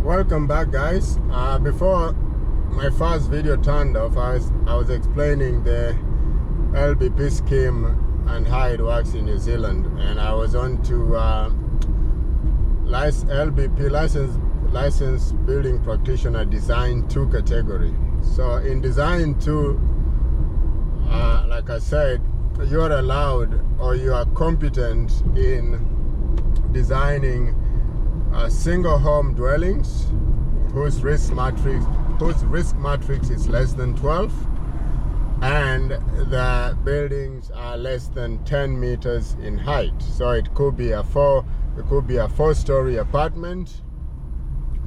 Welcome back, guys. Before my first video turned off, I was explaining the LBP scheme and how it works in New Zealand, and I was on to LBP licensed building practitioner design 2 category. So in design 2, like I said, you are allowed or you are competent in designing single home dwellings whose risk matrix is less than 12, and the buildings are less than 10 meters in height. So it could be a 4-story apartment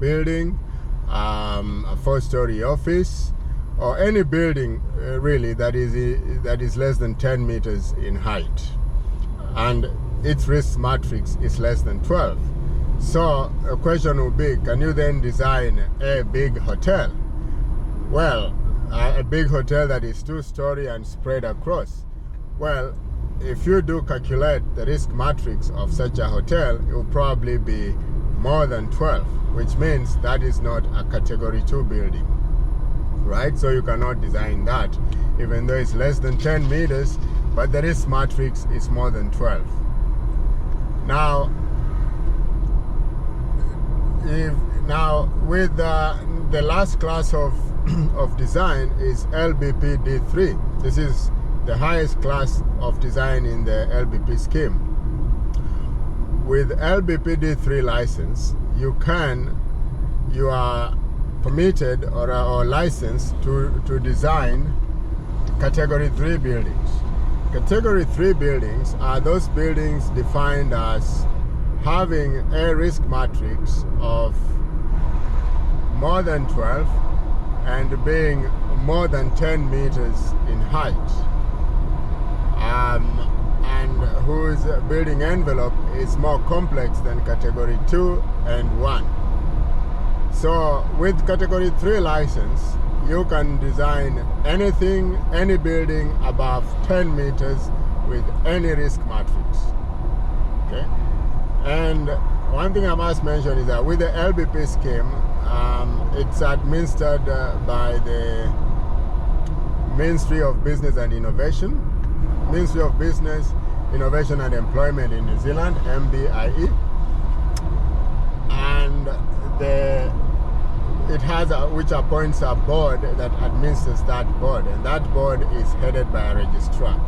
building, a 4-story office, or any building really that is less than 10 meters in height, and its risk matrix is less than 12. So a question would be, can you then design a big hotel? Well, a big hotel that is 2-story and spread across. Well, if you do calculate the risk matrix of such a hotel, it will probably be more than 12, which means that is not a category 2 building, right? So you cannot design that, even though it's less than 10 meters, but the risk matrix is more than 12. Now, with the last class of design is LBP D3. This is the highest class of design in the LBP scheme. With LBP D3 license, you are permitted or licensed to design category 3 buildings. Category 3 buildings are those buildings defined as having a risk matrix of more than 12 and being more than 10 meters in height, and whose building envelope is more complex than category 2 and 1. So with category 3 license, you can design anything, any building above 10 meters with any risk matrix. Okay. And one thing I must mention is that with the LBP scheme, it's administered by the Ministry of Business and Innovation, Ministry of Business, Innovation and Employment in New Zealand, MBIE, and it has which appoints a board that administers that board, and that board is headed by a registrar.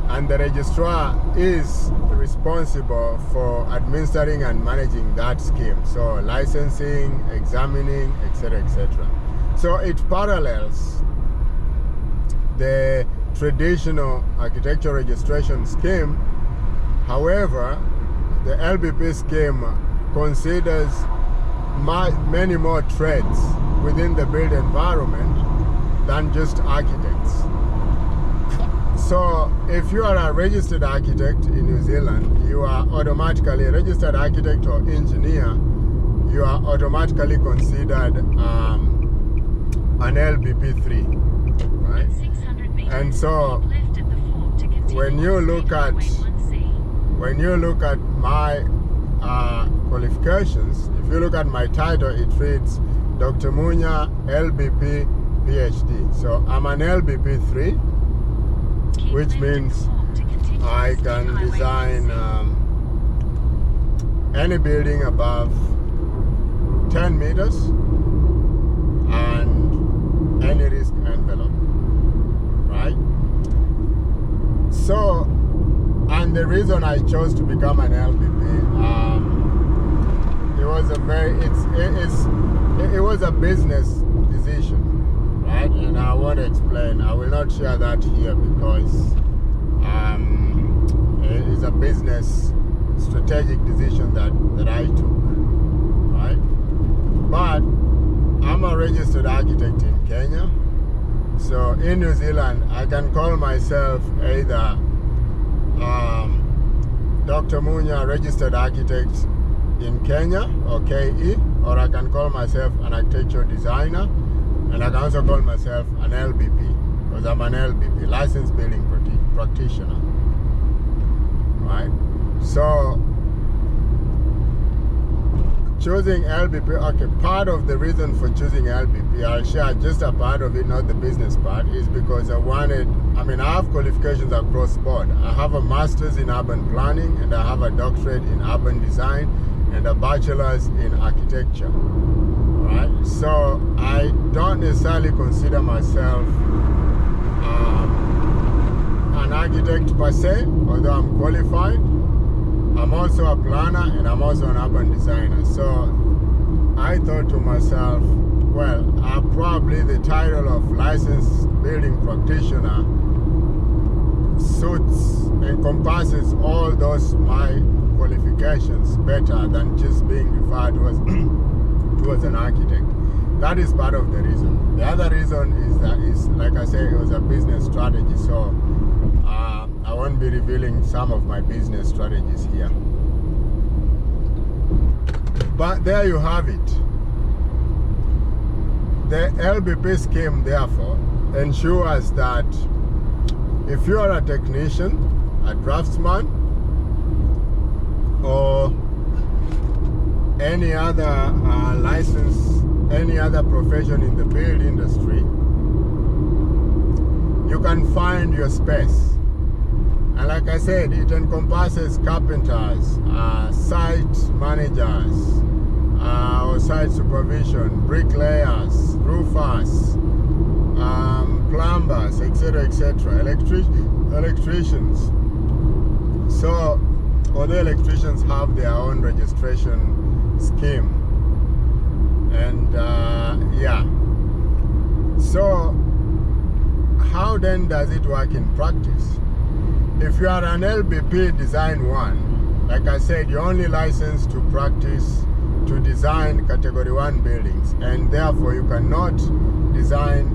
And the registrar is responsible for administering and managing that scheme. So licensing, examining, etc., etc. So it parallels the traditional architecture registration scheme. However, the LBP scheme considers many more trades within the built environment than just architects. So if you are a registered architect in New Zealand, you are automatically a registered architect or engineer, you are automatically considered an LBP3, right? And so when you look at my qualifications, if you look at my title, it reads Dr. Munya LBP PhD. So I'm an LBP3, which means I can design any building above 10 meters and any risk envelope, right? So, and the reason I chose to become an LBP, it was a business decision. Right? And I want to explain. I will not share that here because it is a business strategic decision that I took, right? But I'm a registered architect in Kenya. So in New Zealand, I can call myself either Dr. Munya Registered Architect in Kenya, or KE, or I can call myself an architecture designer. And I can also call myself an LBP, because I'm an LBP, licensed building practitioner, right? So choosing LBP, okay, part of the reason for choosing LBP, I'll share just a part of it, not the business part, is because I have qualifications across board. I have a master's in urban planning, and I have a doctorate in urban design, and a bachelor's in architecture. Alright, so I don't necessarily consider myself an architect per se, although I'm qualified. I'm also a planner, and I'm also an urban designer. So I thought to myself, well, probably the title of licensed building practitioner suits, encompasses all those my qualifications better than just being referred to as an architect. That is part of the reason. The other reason is like I said, it was a business strategy. So I won't be revealing some of my business strategies here. But there you have it. The LBP scheme, therefore, ensures that if you are a technician, a draftsman, or any other any other profession in the build industry, you can find your space. And like I said, it encompasses carpenters, site managers, or site supervision, bricklayers, roofers, plumbers, etc., etc., electricians. So all the electricians have their own registration scheme. And yeah. So how then does it work in practice? If you are an LBP Design 1, like I said, you're only licensed to practice to design Category 1 buildings, and therefore you cannot design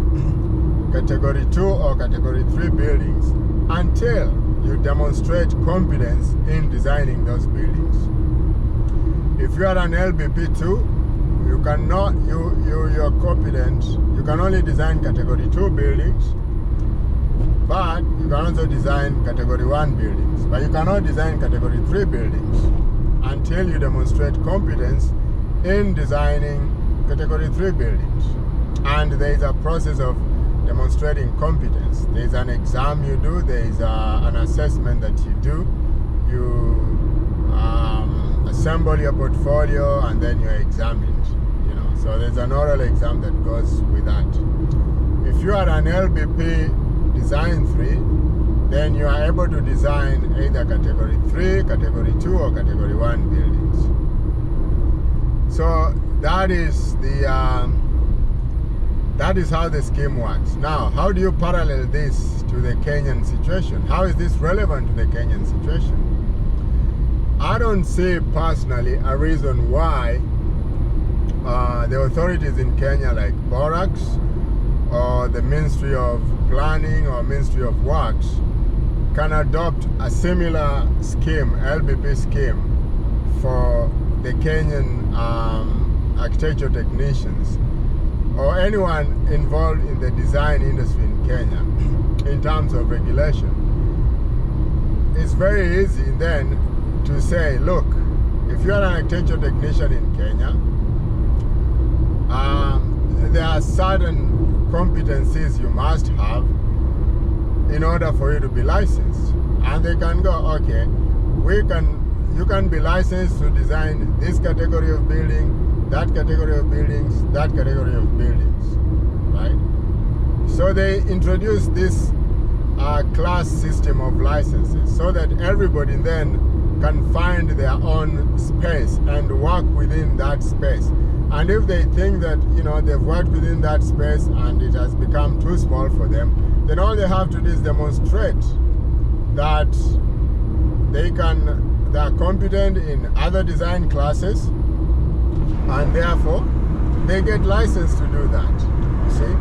Category 2 or Category 3 buildings until you demonstrate competence in designing those buildings. If you are an LBP 2, you cannot, you're competent, you can only design Category 2 buildings, but you can also design Category 1 buildings. But you cannot design Category 3 buildings until you demonstrate competence in designing Category 3 buildings. And there is a process of demonstrating competence. There is an exam you do, there is an assessment that you do. You assemble your portfolio, and then you're examined. So there's an oral exam that goes with that. If you are an LBP Design 3, then you are able to design either Category 3, Category 2, or Category 1 buildings. So that is how the scheme works. Now, how do you parallel this to the Kenyan situation? How is this relevant to the Kenyan situation? I don't see personally a reason why the authorities in Kenya, like Borax or the Ministry of Planning or Ministry of Works, can adopt a similar scheme, LBP scheme, for the Kenyan architecture technicians or anyone involved in the design industry in Kenya in terms of regulation. It's very easy then to say, look, if you're an architecture technician in Kenya, there are certain competencies you must have in order for you to be licensed. And they can go, okay, you can be licensed to design this category of building, that category of buildings, that category of buildings, right? So they introduced this class system of licenses so that everybody then can find their own space and work within that space. And if they think that, they've worked within that space and it has become too small for them, then all they have to do is demonstrate that they are competent in other design classes, and therefore they get licensed to do that, you see?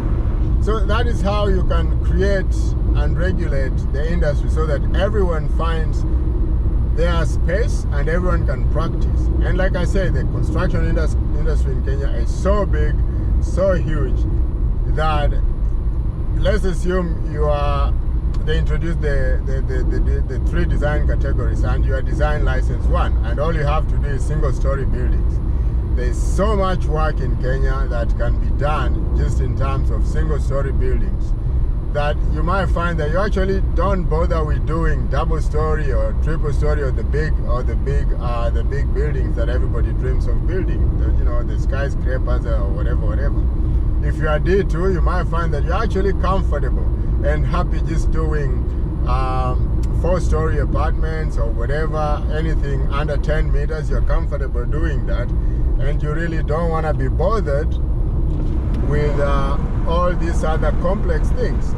So that is how you can create and regulate the industry so that everyone finds their space and everyone can practice. And like I said, the construction industry in Kenya is so big, so huge, that let's assume they introduced the 3 design categories and you are design license 1, and all you have to do is single-story buildings. there's so much work in Kenya that can be done just in terms of single-story buildings, that you might find that you actually don't bother with doing double-story or triple-story or the big buildings that everybody dreams of building. The skyscrapers or whatever. If you are D2, you might find that you're actually comfortable and happy just doing 4-story apartments or whatever, anything under 10 meters. You're comfortable doing that, and you really don't want to be bothered with all these other complex things.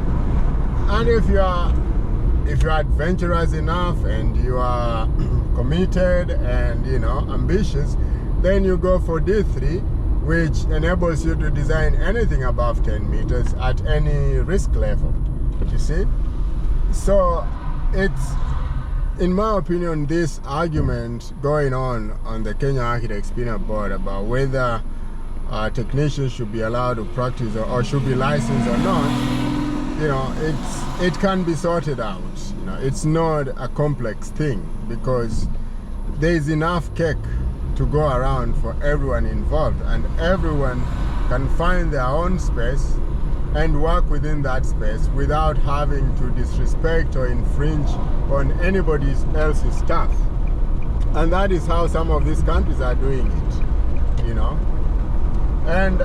And if you are adventurous enough and you are committed and ambitious, then you go for D3, which enables you to design anything above 10 meters at any risk level. You see? So it's, in my opinion, this argument going on the Kenyan Architects Peanut Board about whether technicians should be allowed to practice or should be licensed or not, it can be sorted out. It's not a complex thing, because there's enough cake to go around for everyone involved, and everyone can find their own space and work within that space without having to disrespect or infringe on anybody else's stuff. And that is how some of these countries are doing it, And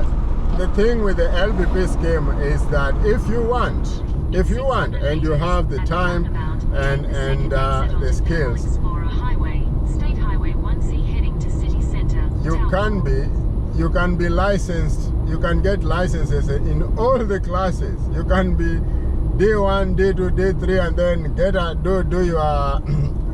the thing with the LBP scheme is that if you want, and you have the time and the skills, you can be licensed. You can get licenses in all the classes. You can be D1, D2, D3, and then do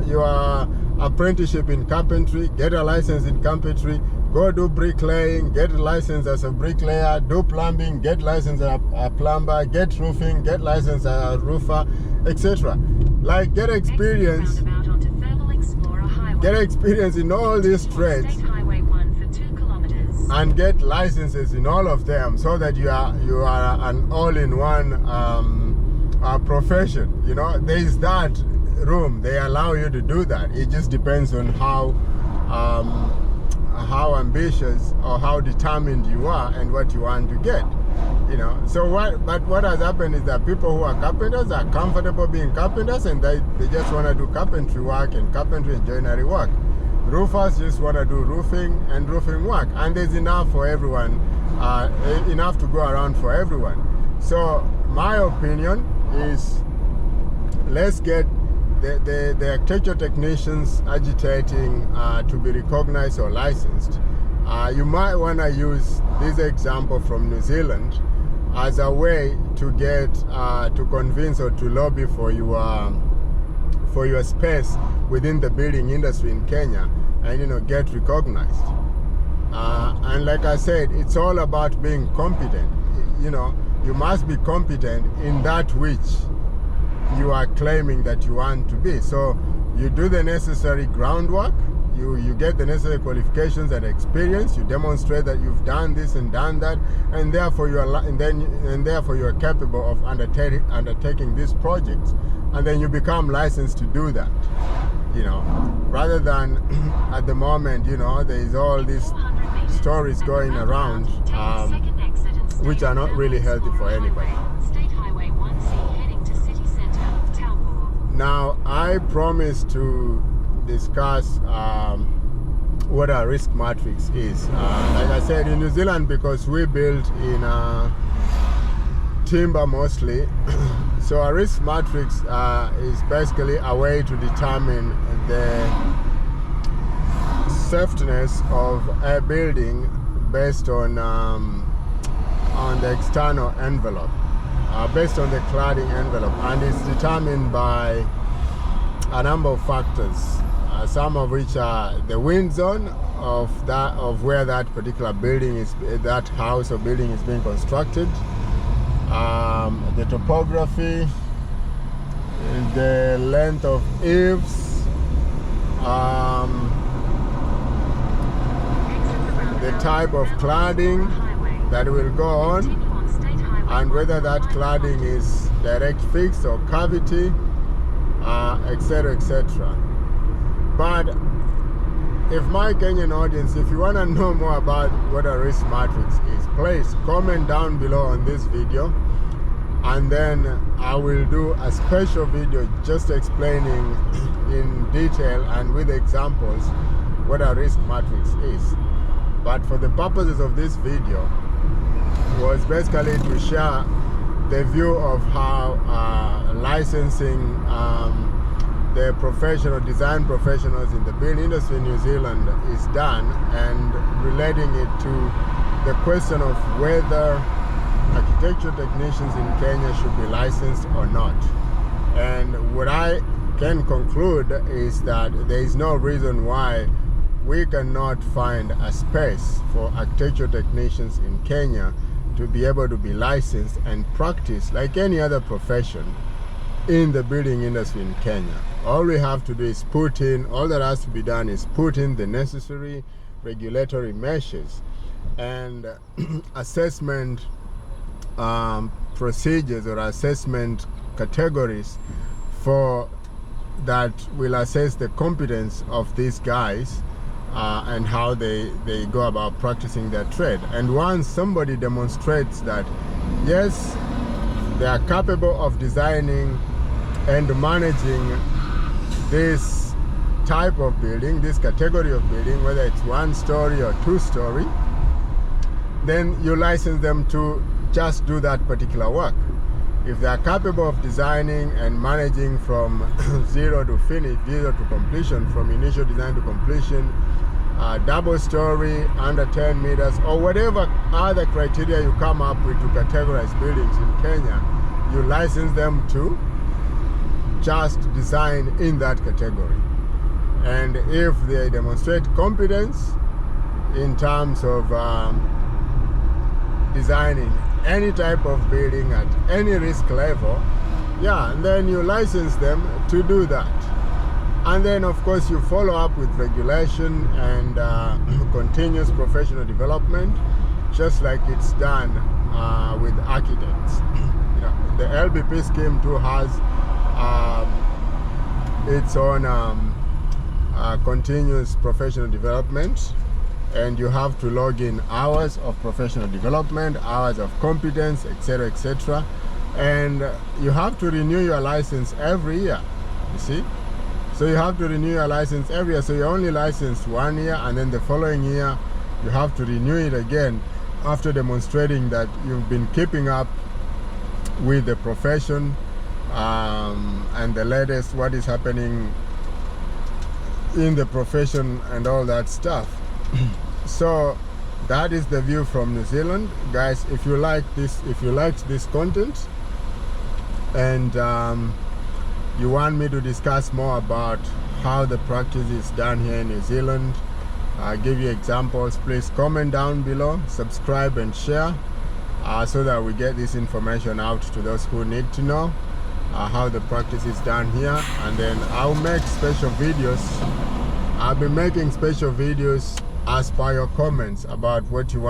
your apprenticeship in carpentry, get a license in carpentry, go do bricklaying, get a license as a bricklayer, do plumbing, get license as a plumber, get roofing, get license as a roofer, etc. Like, get experience in all these trades and get licenses in all of them, so that you are an all-in-one profession. There is that room. They allow you to do that. It just depends on how ambitious or how determined you are and what you want to get. So what has happened is that people who are carpenters are comfortable being carpenters, and they just want to do carpentry work and carpentry and joinery work. Roofers just want to do roofing and roofing work, and there's enough for everyone, enough to go around for everyone. So my opinion is, let's get the architecture technicians agitating to be recognized or licensed. You might want to use this example from New Zealand as a way to get to convince or to lobby for your space within the building industry in Kenya, and get recognized. And like I said, it's all about being competent. You must be competent in that which you are claiming that you want to be. So you do the necessary groundwork, you get the necessary qualifications and experience, you demonstrate that you've done this and done that, and therefore you're capable of undertaking these projects, and then you become licensed to do that. Rather than at the moment, there's all these stories going around which are not really healthy for anybody. Now, I promised to discuss what a risk matrix is. Like I said, in New Zealand, because we built in timber mostly, so a risk matrix is basically a way to determine the safetyness of a building based on the external envelope, based on the cladding envelope, and it's determined by a number of factors, some of which are the wind zone of where that particular building is, that house or building is being constructed, the topography, the length of eaves, the type of cladding that will go on, and whether that cladding is direct fixed or cavity, etc., etc. But if my Kenyan audience, if you want to know more about what a risk matrix is, please comment down below on this video, and then I will do a special video just explaining in detail and with examples what a risk matrix is. But for the purposes of this video was basically to share the view of how licensing the design professionals in the building industry in New Zealand is done, and relating it to the question of whether architectural technicians in Kenya should be licensed or not. And what I can conclude is that there is no reason why we cannot find a space for architectural technicians in Kenya to be able to be licensed and practice like any other profession in the building industry in Kenya. All we have to do is all that has to be done is put in the necessary regulatory measures and assessment procedures or assessment categories for that will assess the competence of these guys and how they go about practicing their trade. And once somebody demonstrates that yes, they are capable of designing and managing this type of building, this category of building, whether it's 1-story or 2-story, then you license them to just do that particular work. If they are capable of designing and managing from zero to completion, from initial design to completion, double-story, under 10 meters, or whatever other criteria you come up with to categorize buildings in Kenya, you license them to just design in that category. And if they demonstrate competence in terms of designing any type of building at any risk level, yeah, and then you license them to do that. And then of course you follow up with regulation and continuous professional development, just like it's done with architects. You know, the LBP scheme too has its own continuous professional development, and you have to log in hours of professional development, hours of competence, etc., etc. And you have to renew your license every year, you see. So you have to renew your license every year. So you're only licensed 1 year, and then the following year you have to renew it again after demonstrating that you've been keeping up with the profession and the latest, what is happening in the profession and all that stuff. So that is the view from New Zealand, guys. If you like this, if you liked this content and you want me to discuss more about how the practice is done here in New Zealand, give you examples, please comment down below, subscribe and share so that we get this information out to those who need to know how the practice is done here. And then I'll make special videos. I'll be making special videos as per your comments about what you want.